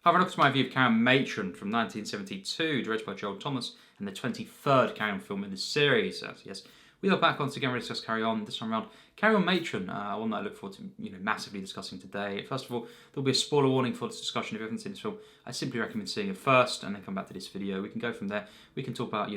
Have a look at my review of Carry On Matron from 1972, directed by Joel Thomas, and the 23rd Carry On film in the series. Yes, we are back once again to discuss Carry On. This time around, Carry On Matron, one that I look forward to, massively discussing today. First of all, there'll be a spoiler warning for this discussion. If you haven't seen this film, I simply recommend seeing it first, and then come back to this video. We can go from there. We can talk about,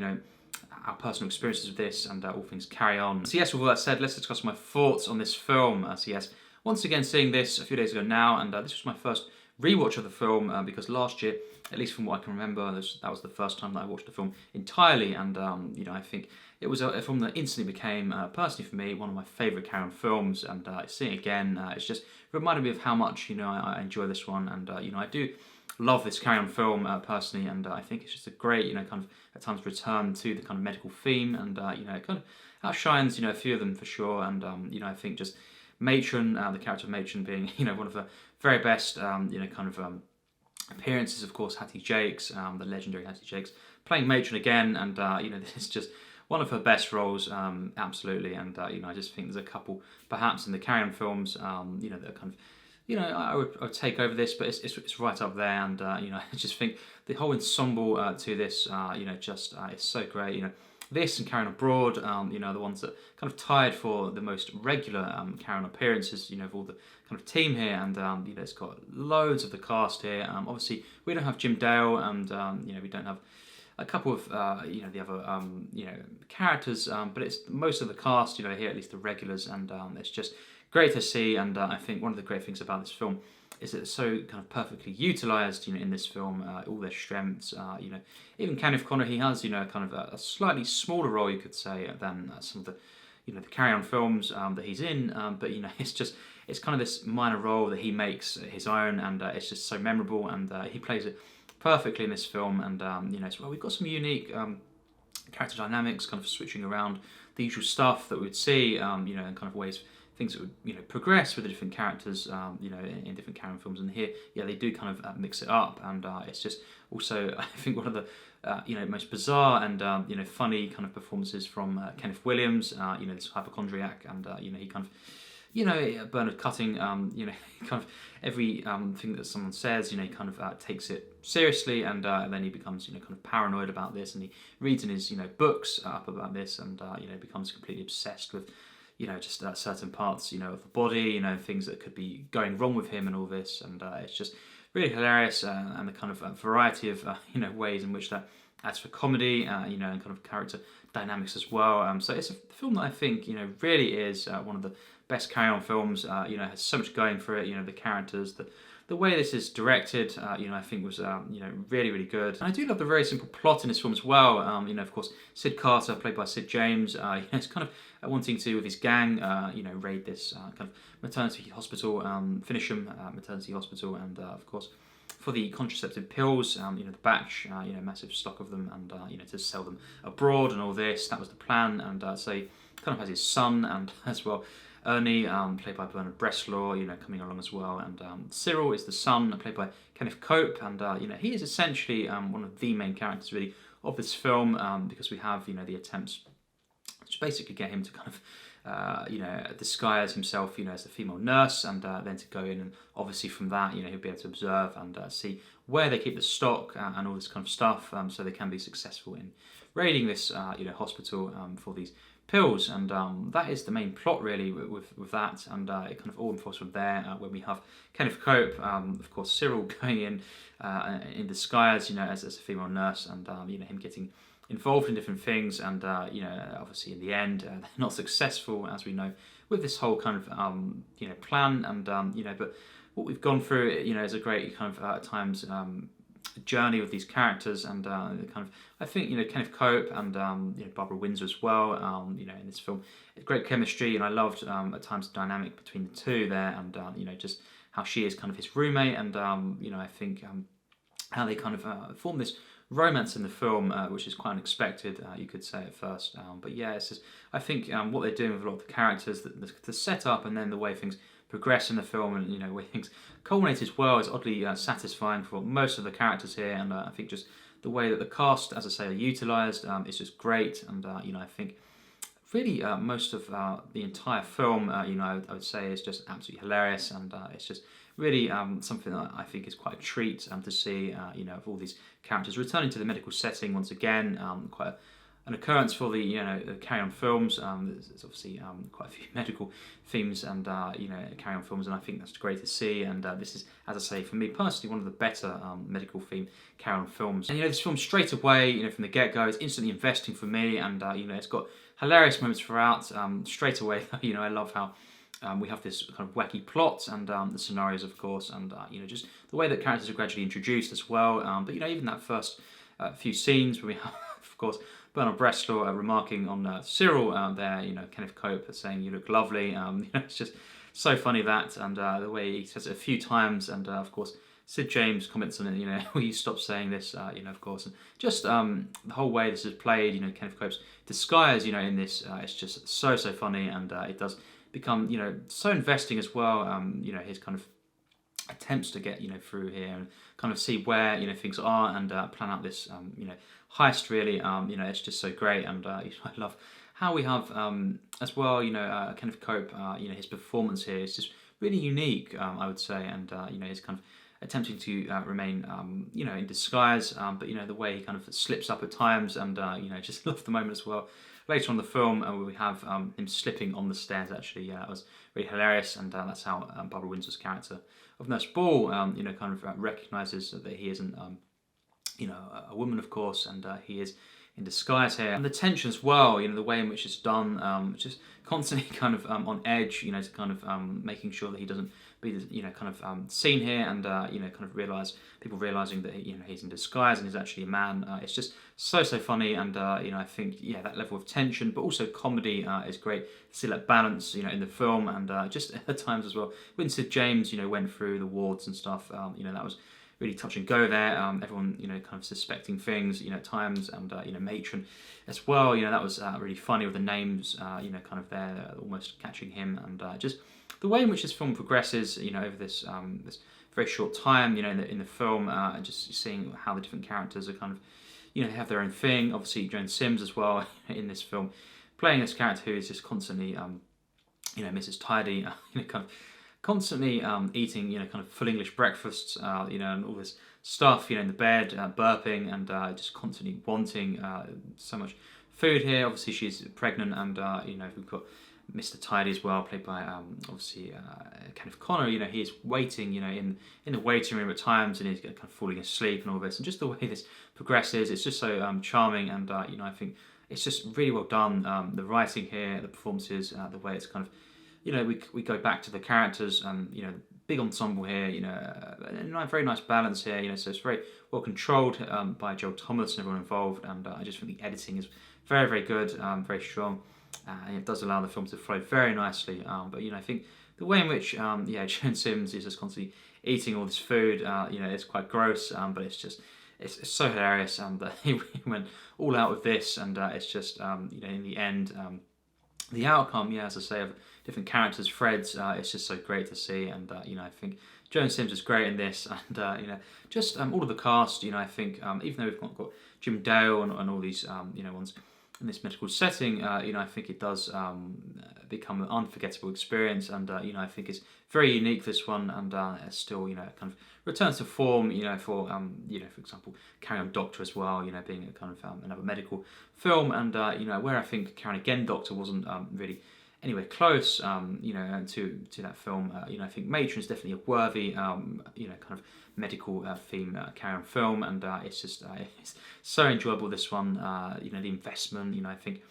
our personal experiences with this and all things Carry On. So yes, with all that said, let's discuss my thoughts on this film. So yes, once again seeing this a few days ago now, and this was my first rewatch of the film because last year, at least from what I can remember, that was the first time that I watched the film entirely, and I think it was a film that instantly became, personally for me, one of my favourite Carry On films. And seeing it again, it's just reminded me of how much I enjoy this one, and I do love this Carry On film personally, and I think it's just a great kind of at times return to the kind of medical theme, and it kind of outshines a few of them for sure, and I think just Matron, the character of Matron being one of the very best appearances, of course, Hattie Jacques, the legendary Hattie Jacques, playing Matron again, and this is just one of her best roles, absolutely, and I just think there's a couple perhaps in the Carry On films, that are kind of I would take over this, but it's right up there, and I just think the whole ensemble to this, it's so great. This and Carry On Abroad, the ones that kind of tied for the most regular Carry On appearances, of all the kind of team here, and it's got loads of the cast here. Obviously, we don't have Jim Dale, and we don't have a couple of the other characters, but it's most of the cast, here, at least the regulars, and it's just great to see. And I think one of the great things about this film is that it's so kind of perfectly utilised, in this film, all their strengths. Even Kenneth, he has, kind of a slightly smaller role, you could say, than some of the, the Carry On films that he's in. But it's kind of this minor role that he makes his own, and it's just so memorable, and he plays it perfectly in this film. And we've got some unique character dynamics, kind of switching around the usual stuff that we'd see, and kind of ways. Things that would progress with the different characters in different Carry On films, and here they do kind of mix it up, and it's just also I think one of the most bizarre and funny kind of performances from Kenneth Williams, this hypochondriac, and he kind of Bernard Cutting, kind of every thing that someone says, he kind of takes it seriously, and then he becomes kind of paranoid about this, and he reads in his books up about this, and becomes completely obsessed with just certain parts, of the body, things that could be going wrong with him and all this, and it's just really hilarious, and the kind of variety of ways in which that adds for comedy, and kind of character dynamics as well. So it's a film that I think really is one of the best Carry On films. Has so much going for it. The characters, the way this is directed, I think was really, really good. And I do love the very simple plot in this film as well. Of course, Sid Carter, played by Sid James, it's kind of wanting to, with his gang, raid this kind of maternity hospital, Finisham maternity hospital, and of course, for the contraceptive pills, the batch, massive stock of them, and to sell them abroad and all this. That was the plan, and so he kind of has his son, and as well, Ernie, played by Bresslaw, coming along as well, and Cyril is the son, played by Kenneth Cope, and he is essentially one of the main characters really of this film, because we have the attempts to basically get him to kind of disguise himself as a female nurse, and then to go in, and obviously from that he'll be able to observe and see where they keep the stock and all this kind of stuff, so they can be successful in raiding this hospital for these pills, and that is the main plot really with that, and it kind of all unfolds from there when we have Kenneth Cope, of course Cyril going in disguise as a female nurse, and him getting involved in different things, and obviously in the end they're not successful, as we know, with this whole kind of plan, and but what we've gone through is a great kind of at times journey with these characters, and kind of I think Kenneth Cope and Barbara Windsor as well, in this film, great chemistry, and I loved at times the dynamic between the two there, and just how she is kind of his roommate, and I think how they kind of form this romance in the film, which is quite unexpected, you could say at first, but yeah, it's just, I think what they're doing with a lot of the characters, the setup, and then the way things progress in the film, and where things culminate as well, is oddly satisfying for most of the characters here, and I think just the way that the cast, as I say, are utilised is just great, and I think really most of the entire film, I would say, is just absolutely hilarious, and it's just really something that I think is quite a treat to see, of all these characters returning to the medical setting once again. Quite an occurrence for the the Carry On films. There's obviously quite a few medical themes and Carry On films, and I think that's great to see. And this is, as I say, for me personally, one of the better medical theme Carry On films. And this film straight away, from the get-go, is instantly investing for me, and it's got hilarious moments throughout. Straight away, I love how we have this kind of wacky plot and the scenarios, of course, and just the way that characters are gradually introduced as well. But even that first few scenes where we have, of course, Bernard Bresslaw remarking on Cyril there, Kenneth Cope saying, "You look lovely." It's just so funny that, and the way he says it a few times, and of course Sid James comments on it. Will you stop saying this? Of course, and just the whole way this is played. Kenneth Cope's disguise. In this, it's just so funny, and it does become so investing as well. His kind of attempts to get through here and kind of see where things are and plan out this heist really. It's just so great, and I love how we have as well Kenneth Cope, his performance here is just really unique, I would say, and he's kind of attempting to remain in disguise, but the way he kind of slips up at times, and just love the moment as well later on in the film where we have him slipping on the stairs. Actually, that was really hilarious, and that's how Barbara Windsor's character of Nurse Ball kind of recognises that he isn't a woman, of course, and he is in disguise here. And the tension as well, the way in which it's done, just constantly kind of on edge, to kind of making sure that he doesn't be kind of seen here, and kind of people realising that he's in disguise and he's actually a man. It's just so funny, and I think that level of tension but also comedy is great to see that balance in the film, and just at times as well when Sid James went through the wards and stuff, that was really touch and go there. Everyone kind of suspecting things at times, and Matron as well. That was really funny with the names kind of there almost catching him, and just the way in which this film progresses over this this very short time in the film, and just seeing how the different characters are kind of they have their own thing. Obviously Joan Sims as well in this film playing this character who is just constantly Mrs. Tidy, kind of constantly eating kind of full English breakfasts, and all this stuff in the bed, burping, and just constantly wanting so much food here. Obviously she's pregnant, and we've got Mr. Tidy as well, played by obviously Kenneth Connor. He is waiting in the waiting room at times, and he's kind of falling asleep and all this, and just the way this progresses, it's just so charming, and I think it's just really well done. The writing here, the performances, the way it's kind of we go back to the characters, and big ensemble here, a very nice balance here, so it's very well controlled by Gerald Thomas and everyone involved, and I just think the editing is very good, very strong, and it does allow the film to flow very nicely, but I think the way in which Joan Sims is just constantly eating all this food, it's quite gross, but it's so hilarious, that he went all out with this, and it's just in the end, the outcome, as I say, of different characters' threads, it's just so great to see, and I think Joan Sims is great in this, and just all of the cast, I think even though we've got Jim Dale and all these ones in this medical setting, I think it does become an unforgettable experience, and I think it's very unique, this one, and it's still kind of returns to form, for for example Carry On Doctor as well, being a kind of another medical film, and where I think Carry On Again Doctor wasn't really anywhere close, to that film. I think Matron is definitely a worthy, kind of medical theme Carry On film, and it's just it's so enjoyable, this one. The investment, I think,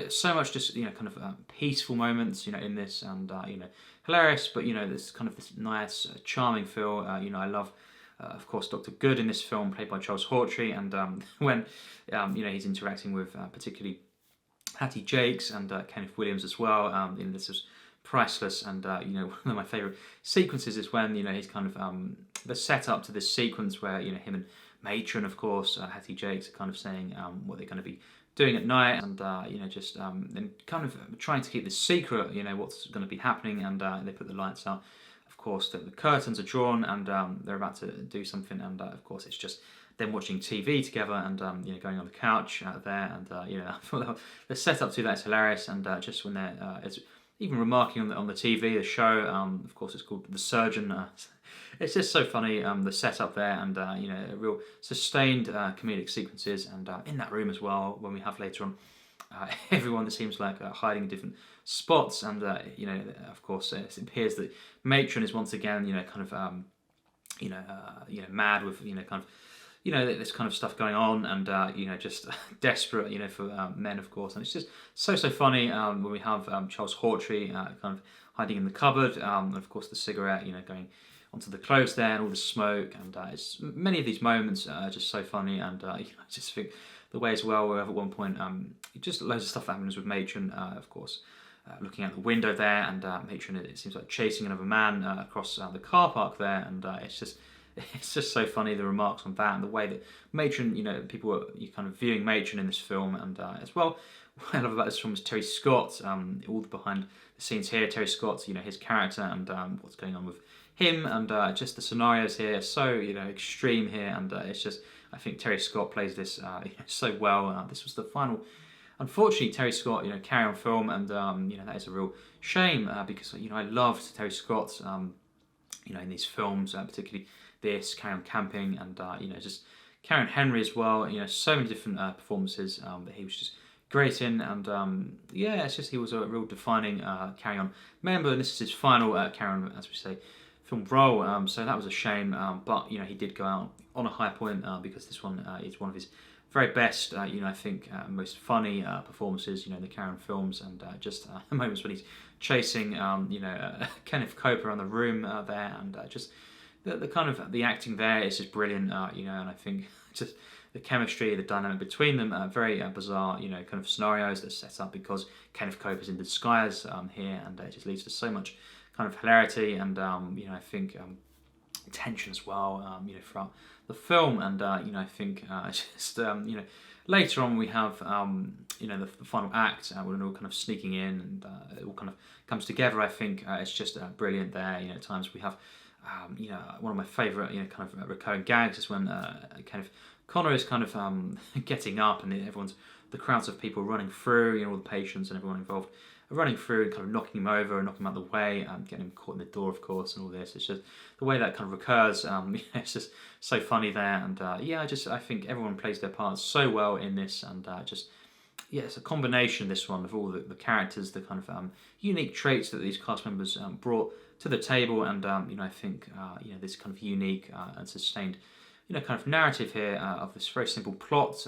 so much just kind of peaceful moments, in this, and hilarious, but there's kind of this nice, charming feel. I love. Of course, Dr. Good in this film, played by Charles Hawtrey, and when he's interacting with particularly Hattie Jacques and Kenneth Williams as well, this is priceless, and one of my favourite sequences is when he's kind of the setup to this sequence where him and Matron, of course, Hattie Jacques, are kind of saying what they're going to be doing at night, and just then kind of trying to keep this secret, what's going to be happening, and they put the lights out. Of course, the curtains are drawn, and they're about to do something, and of course, it's just them watching TV together, and going on the couch there, and I thought the setup to that is hilarious, and just when they're even remarking on the TV, the show. Of course, it's called The Surgeon. It's just so funny, the setup there, and real sustained comedic sequences, and in that room as well, when we have later on everyone that seems like hiding in different spots, and of course, it appears that Matron is once again, kind of mad with kind of this kind of stuff going on, and just desperate, for men, of course, and it's just so funny when we have Charles Hawtrey kind of hiding in the cupboard, and of course the cigarette, going onto the clothes there, and all the smoke, and it's many of these moments are just so funny, and I just think the way as well where at one point just loads of stuff happens with Matron, of course. Looking out the window there, and Matron, it seems like chasing another man across the car park there, and it's just so funny, the remarks on that, and the way that Matron, people were kind of viewing Matron in this film, and as well, what I love about this film is Terry Scott, all the behind the scenes here, Terry Scott, his character, and what's going on with him, and just the scenarios here are so, extreme here, and it's just, I think Terry Scott plays this so well. This was the final, unfortunately, Terry Scott, carry on film, and that is a real shame because I loved Terry Scott, in these films, particularly this Carry On Camping, and just Carry On Henry as well. So many different performances that he was just great in, and it's just he was a real defining Carry On member, and this is his final Carry On, as we say, film role. So that was a shame, but he did go out on a high point because this one is one of his very best, I think, most funny performances, in the Carry On films, and just moments when he's chasing, Kenneth Cope around the room there, and just the kind of the acting there is just brilliant, and I think just the chemistry, the dynamic between them, very bizarre, kind of scenarios that are set up because Kenneth Cope is in disguise here, and it just leads to so much kind of hilarity, and I think tension as well, throughout the film, and I think just later on we have the final act when they're all kind of sneaking in, and it all kind of comes together. I think it's just brilliant there. At times we have one of my favourite kind of recurring gags is when kind of Connor is kind of getting up, and the crowds of people running through, all the patients and everyone involved running through and kind of knocking him over and knocking him out of the way, getting him caught in the door, of course, and all this. It's just the way that kind of recurs. It's just so funny there, and I think everyone plays their parts so well in this, and it's a combination, this one, of all the characters, the kind of unique traits that these cast members brought to the table, and I think this kind of unique and sustained kind of narrative here of this very simple plot,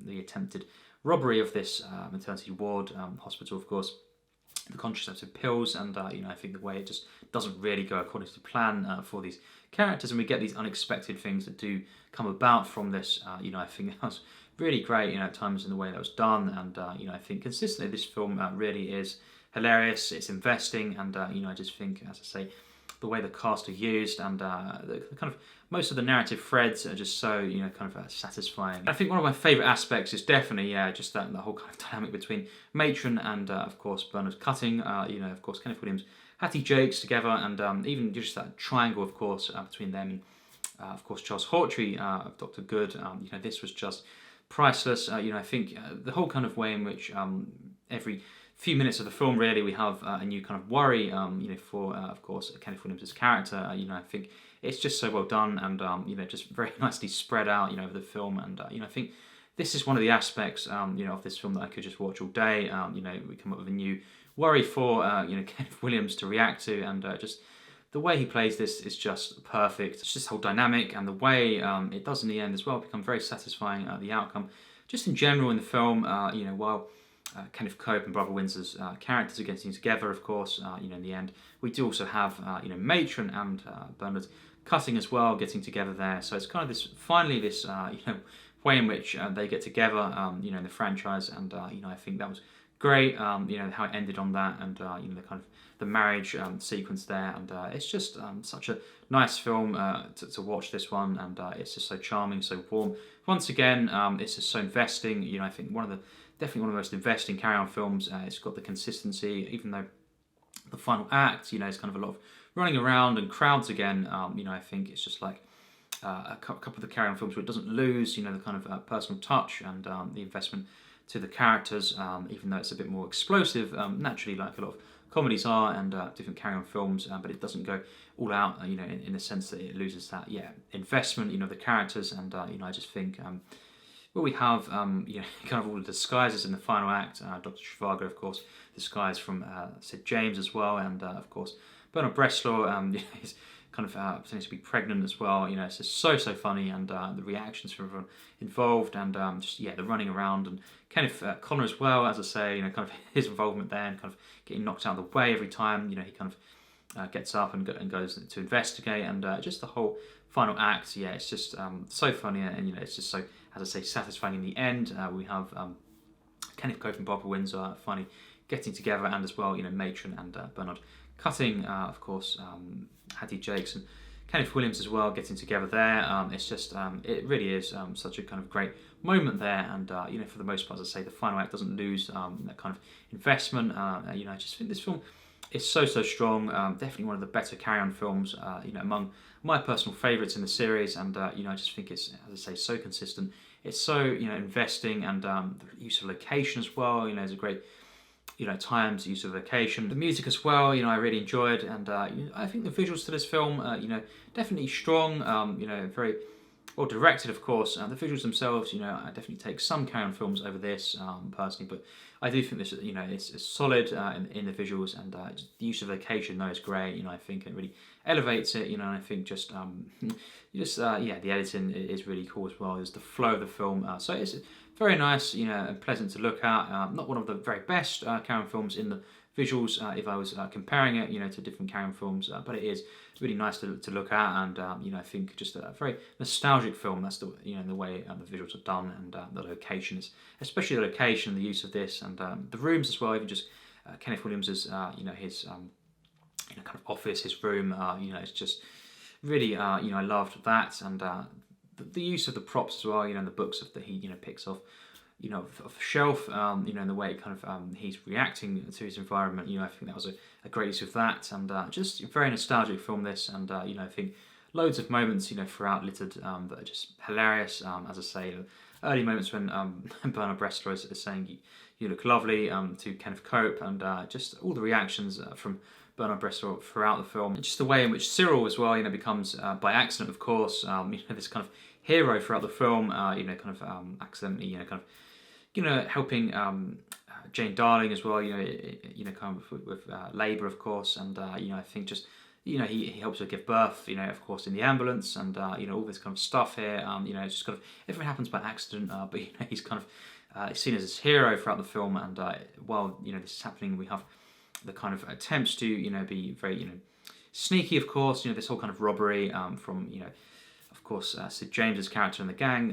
the attempted robbery of this maternity ward hospital, of course, the contraceptive pills, and I think the way it just doesn't really go according to plan for these characters, and we get these unexpected things that do come about from this. I think that was really great, at times in the way that was done, and I think consistently this film really is hilarious. It's investing, and I just think, as I say, the way the cast are used, and the kind of most of the narrative threads are just so kind of satisfying. I think one of my favourite aspects is definitely just the whole kind of dynamic between Matron and of course Bernard Cutting. Of course Kenneth Williams, Hattie, Jacques together, and even just that triangle, of course, between them and of course Charles Hawtrey of Dr. Good. This was just priceless. I think the whole kind of way in which every few minutes of the film, really, we have a new kind of worry, for, of course, Kenneth Williams' character. I think it's just so well done, and, just very nicely spread out, over the film, and, I think this is one of the aspects, of this film that I could just watch all day. We come up with a new worry for, Kenneth Williams to react to, and just the way he plays this is just perfect. It's just the whole dynamic, and the way it does in the end as well become very satisfying, the outcome. Just in general in the film, while Kenneth Cope and Brother Windsor's characters are getting together, of course, in the end, we do also have, Matron and Bernard Cutting as well getting together there. So it's kind of this, finally, this, way in which they get together, in the franchise, and, I think that was great, how it ended on that, and, the kind of the marriage sequence there, and it's just such a nice film to watch this one, and it's just so charming, so warm. Once again, it's just so investing. I think definitely one of the most investing carry-on films. It's got the consistency, even though the final act, is kind of a lot of running around and crowds again. I think it's just like a couple of the carry-on films where it doesn't lose, the kind of personal touch and the investment to the characters, even though it's a bit more explosive, naturally, like a lot of comedies are, and different Carry On films, but it doesn't go all out, in the sense that it loses that investment, the characters, and I just think. Well, we have, kind of all the disguises in the final act. Dr. Zhivago, of course, disguised from Sid James as well, and of course, Bernard Bresslaw is kind of pretending to be pregnant as well. It's just so funny, and the reactions from everyone involved, and the running around, and Kenneth Connor as well, as I say, kind of his involvement there, and kind of getting knocked out of the way every time. He kind of gets up and goes to investigate, and just the whole final act. It's just so funny, and it's just so, as I say, satisfying in the end. We have Kenneth Cope and Barbara Windsor finally getting together, and as well, Matron and Bernard cutting, of course, Hattie, Jacques, and Kenneth Williams as well getting together there. It's just, it really is such a kind of great moment there, and for the most part, as I say, the final act doesn't lose that kind of investment. I just think this film is so strong. Definitely one of the better Carry On films. Among my personal favourites in the series, and I just think it's, as I say, so consistent. It's so investing, and the use of location as well. There's a great times, use of location, the music as well. I really enjoyed, and I think the visuals to this film, definitely strong. Very well directed, of course. The visuals themselves, I definitely take some Carry On films over this personally, but I do think this, it's solid in the visuals, and the use of location though is great. I think it really elevates it. And I think just the editing is really cool as well. There's the flow of the film, so it's very nice, and pleasant to look at. Not one of the very best Carry On films in the visuals, if I was comparing it, to different Carry On films, but it is really nice to look at, and I think just a very nostalgic film. That's the the way the visuals are done, and the locations, especially the location, the use of this, and the rooms as well. Even just Kenneth Williams's, his kind of office, his room. It's just really, I loved that, and the use of the props as well. The books that he picks off off the shelf, and the way it kind of he's reacting to his environment. I think that was a great use of that, and just a very nostalgic film this, and I think loads of moments throughout littered that are just hilarious. As I say, early moments when Bernard Bresslaw is saying you look lovely to Kenneth Cope, and just all the reactions from Bernard Bresslaw throughout the film, and just the way in which Cyril as well becomes by accident, of course, this kind of hero throughout the film, kind of accidentally kind of helping Jane Darling as well, kind of with labour, of course, and I think just he helps her give birth, of course, in the ambulance, and all this kind of stuff here, it's just kind of everything happens by accident, but he's kind of seen as this hero throughout the film, and while this is happening, we have the kind of attempts to be very sneaky, of course, this whole kind of robbery from of course, Sid James's character in the gang,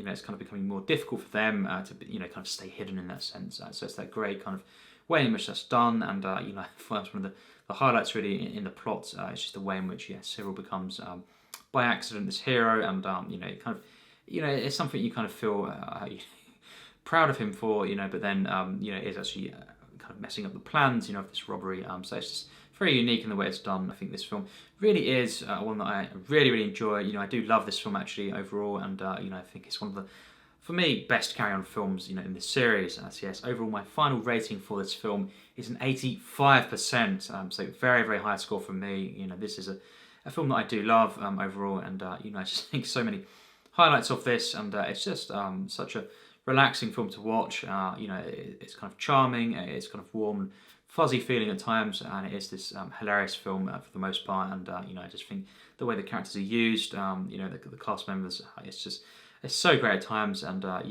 it's kind of becoming more difficult for them to, kind of stay hidden in that sense. So it's that great kind of way in which that's done, and I find that's one of the highlights really in the plot. It's just the way in which Cyril becomes by accident this hero, and it kind of it's something you kind of feel proud of him for, but then is actually kind of messing up the plans, of this robbery. So it's just very unique in the way it's done. I think this film really is one that I really enjoy. I do love this film actually overall, and I think it's one of the, for me, best Carry On films in this series. So yes, overall my final rating for this film is an 85%. So very high score from me. This is a film that I do love overall, and I just think so many highlights of this, and it's just such a relaxing film to watch. It's kind of charming. It's kind of warm, fuzzy feeling at times, and it is this hilarious film for the most part, and I just think the way the characters are used, the cast members, it's so great at times, and I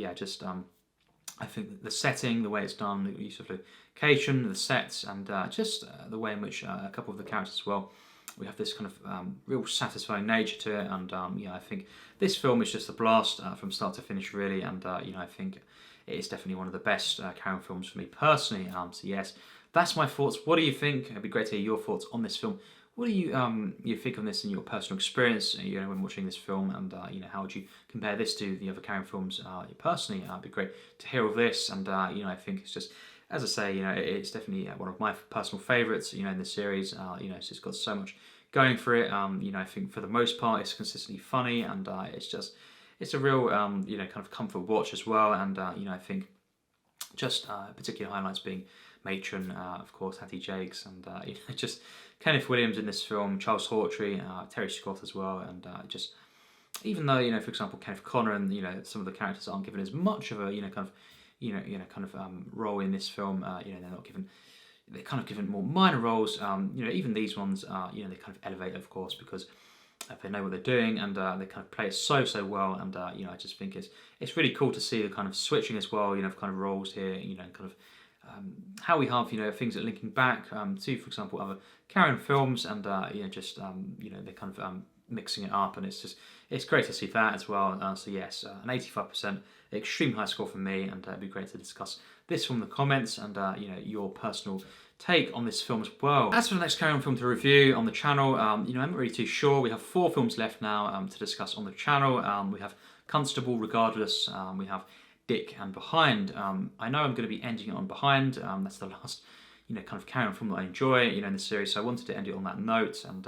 think the setting, the way it's done, the use of location, the sets, and just the way in which a couple of the characters as well, we have this kind of real satisfying nature to it, and I think this film is just a blast from start to finish really, and I think it is definitely one of the best Carry On films for me personally. So yes, that's my thoughts. What do you think? It'd be great to hear your thoughts on this film. What do you think on this in your personal experience? When watching this film, and how would you compare this to the other Carry On films personally? It'd be great to hear all this, and I think it's just, as I say, it's definitely one of my personal favourites. In this series, it's just got so much going for it. I think for the most part, it's consistently funny, and it's a real kind of comfort watch as well. And I think just particular highlights being Matron, of course, Hattie Jacques, and just Kenneth Williams in this film, Charles Hawtrey, Terry Scott as well, and just even though for example, Kenneth Connor and some of the characters aren't given as much of a role in this film. They're not given. They're kind of given more minor roles. Even these ones, they kind of elevate, of course, because they know what they're doing, and they kind of play it so well. And I just think it's really cool to see the kind of switching as well. Of kind of roles here. And kind of how we have things that are linking back to, for example, other Carry-On films, and they're kind of mixing it up, and it's great to see that as well. So yes, an 85%, extreme high score for me, and it'd be great to discuss this from the comments, and your personal take on this film as well. As for the next Carry-On film to review on the channel, I'm not really too sure. We have 4 films left now to discuss on the channel. We have Constable, Regardless, we have Dick, and Behind. I know I'm going to be ending it on Behind. That's the last kind of Carry-On film that I enjoy in the series, so I wanted to end it on that note, and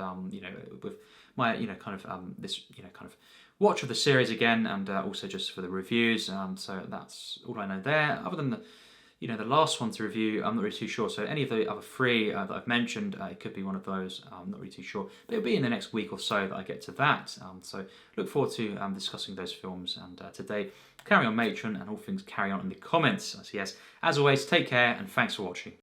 with my this kind of watch of the series again, and also just for the reviews. So that's all I know there. Other than the last one to review, I'm not really too sure. So any of the other 3 that I've mentioned, it could be one of those. I'm not really too sure, but it'll be in the next week or so that I get to that. So look forward to discussing those films. And today, Carry On Matron, and all things Carry On in the comments. So yes, as always, take care, and thanks for watching.